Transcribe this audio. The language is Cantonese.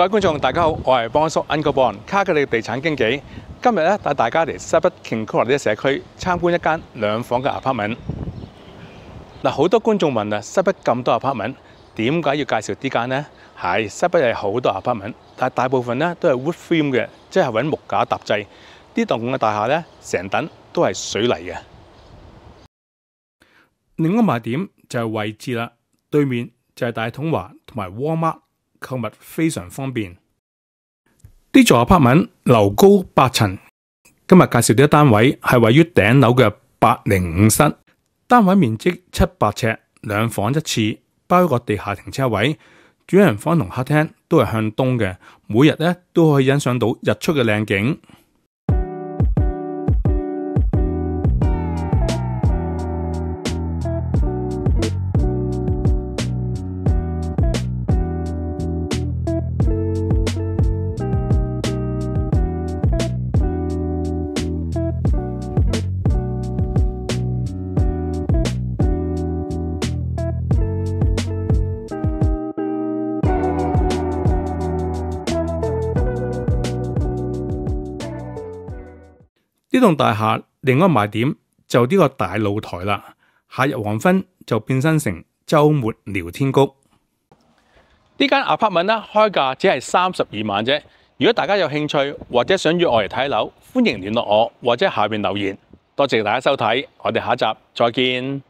各位觀眾，大家好，我係幫叔 Uncle Bon 卡嘅地產經紀。今日咧帶大家嚟西北 Kinkora 呢啲社區參觀一間2房嘅 apartment。嗱，好多觀眾問啊，西北咁多 apartment， 點解要介紹呢間呢？係西北係好多 apartment， 但係大部分咧都係 wood frame 嘅，即係揾木架搭製。呢棟嘅大廈咧，成棟都係水泥嘅。另一個賣點就係位置啦，對面就係大統華同埋 Walmart。購物非常方便。呢座 apartment 樓高8層，今日介紹呢一單位係位於頂樓嘅805室，單位面積700尺，2房1廁，包一個地下停車位，主人房同客廳都係向東嘅，每日咧都可以欣賞到日出嘅靚景。呢棟大廈另一個賣點就呢個大露台啦，夏日黃昏就變身成週末聊天谷。呢間 apartment 咧開價只係32萬啫。如果大家有興趣或者想約我嚟睇樓，歡迎聯絡我或者下面留言。多謝大家收睇，我哋下一集再見。